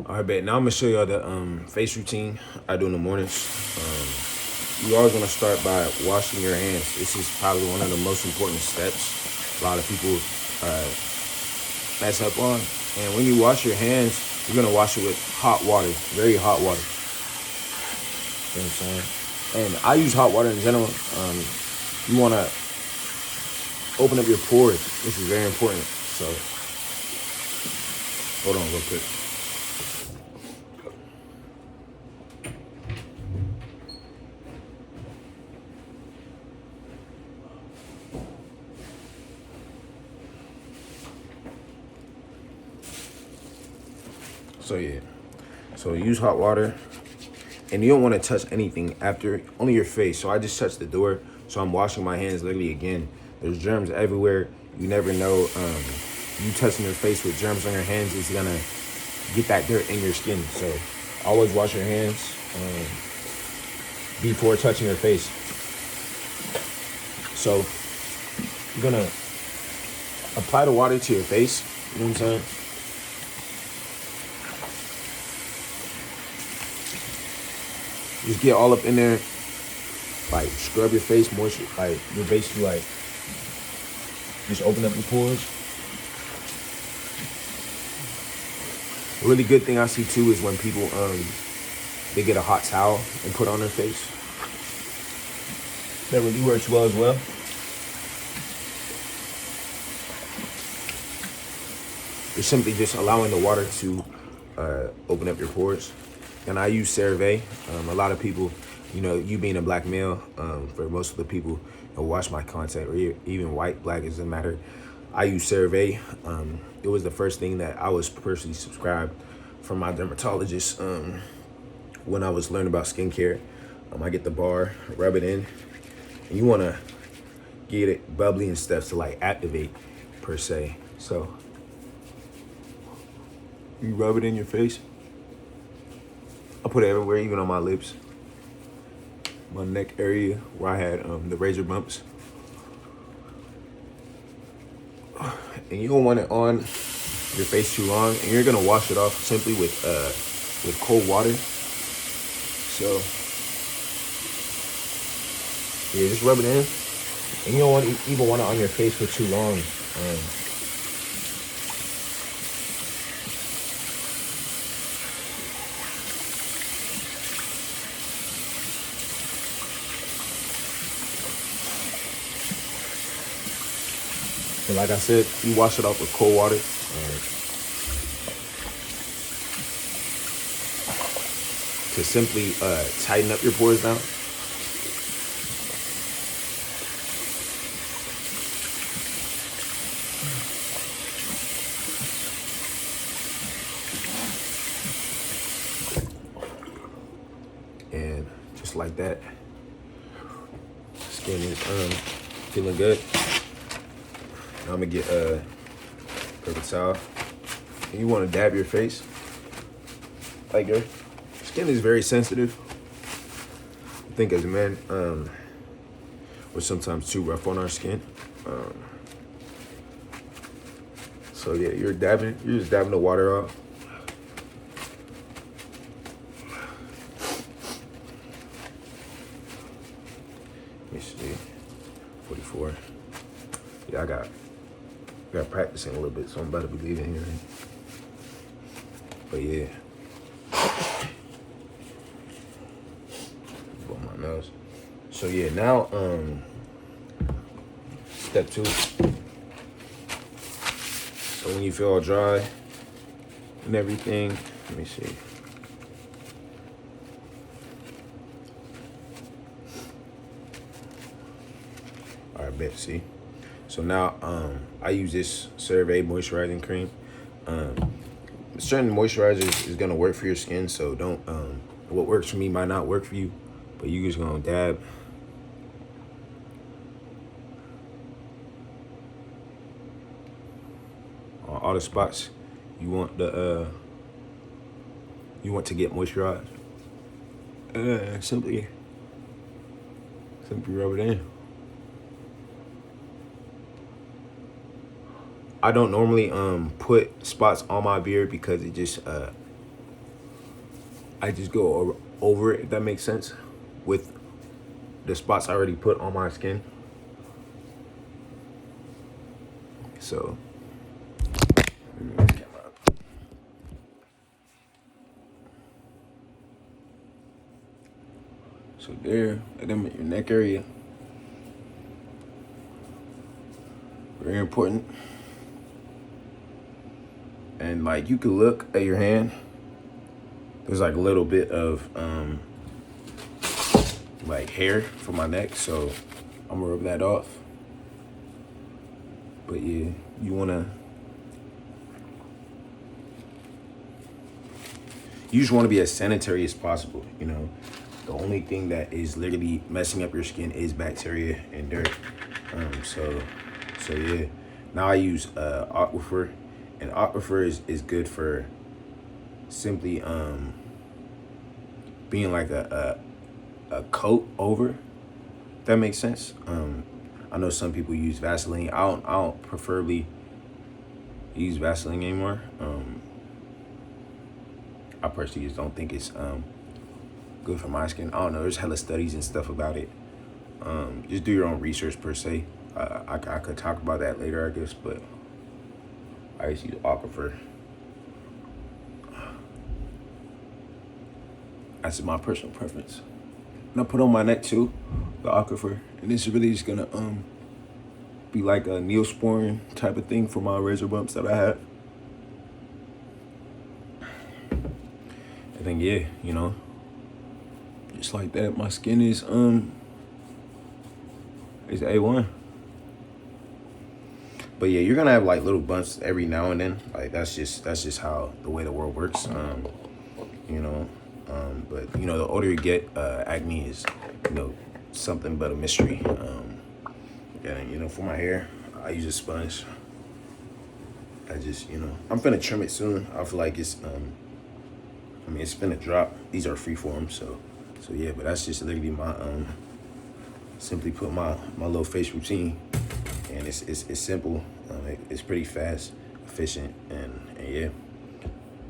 All right, bet. Now I'm gonna show y'all the face routine I do in the mornings. You always want to start by washing your hands. This is probably one of the most important steps a lot of people uh, mess up on. And when you wash your hands, you're gonna wash it with hot water, very hot water. You know what I'm saying? And I use hot water in general. You wanna open up your pores. This is very important. So hold on real quick. So yeah. So use hot water. And you don't want to touch anything after, only your face. So I just touched the door. So I'm washing my hands literally again. There's germs everywhere. You never know. You touching your face with germs on your hands is gonna get that dirt in your skin. So always wash your hands before touching your face. So you're gonna apply the water to your face. You know what I'm saying? Just get all up in there. Like scrub your face, moisture. Like you're basically like just open up your pores. A really good thing I see too is when people they get a hot towel and put on their face. That really works well as well. You're simply just allowing the water to open up your pores. And I use CeraVe. A lot of people, you know, you being a black male, for most of the people who watch my content, or even white, black, it doesn't matter. I use CeraVe. It was the first thing that I was personally subscribed from my dermatologist when I was learning about skincare. I get the bar, rub it in, and you want to get it bubbly and stuff to like activate per se. So you rub it in your face. I put it everywhere, even on my lips, my neck area where I had the razor bumps. And you don't want it on your face too long, and you're gonna wash it off simply with cold water. So yeah, just rub it in, and you don't even want it on your face for too long. And like I said, you wash it off with cold water. To simply tighten up your pores down. And just like that, skin is feeling good. Now I'm gonna get a paper towel. And you want to dab your face. Like your skin is very sensitive. I think as men, we're sometimes too rough on our skin. So yeah, you're just dabbing the water off. Let me see, 44. Yeah, I got practicing a little bit, so I'm about to be leaving here. But yeah. Blow my nose. So yeah, now step 2. So when you feel all dry and everything, let me see. All right, bet, see. So now I use this CeraVe moisturizing cream. Certain moisturizers is gonna work for your skin, so don't, what works for me might not work for you, but you just gonna dab. On all the spots you want to get moisturized. Simply rub it in. I don't normally put spots on my beard because it just I just go over it, if that makes sense, with the spots I already put on my skin. So, so there, and then your neck area, very important. And like you can look at your hand, there's like a little bit of like hair from my neck, so I'm gonna rub that off. But yeah, you just want to be as sanitary as possible. You know, the only thing that is literally messing up your skin is bacteria and dirt. So yeah. Now I use Aquifer, and Aquifer is good for simply being like a coat over. If that makes sense. I know some people use Vaseline. I don't preferably use Vaseline anymore. I personally just don't think it's good for my skin. I don't know. There's hella studies and stuff about it. Just do your own research per se. I could talk about that later, I guess, but I just use Aquifer. That's my personal preference. And I put on my neck too, the Aquifer, and this is really just gonna be like a Neosporin type of thing for my razor bumps that I have. I think yeah, you know, just like that, my skin is A1. But yeah, you're gonna have like little bumps every now and then. Like that's just how the way the world works. You know, but you know, the older you get, acne is, you know, something but a mystery. And you know, for my hair, I use a sponge. I just, you know, I'm finna trim it soon. I feel like it's I mean, it's finna drop. These are freeform, so yeah. But that's just literally my simply put my little face routine, and it's simple. It's pretty fast, efficient, and yeah.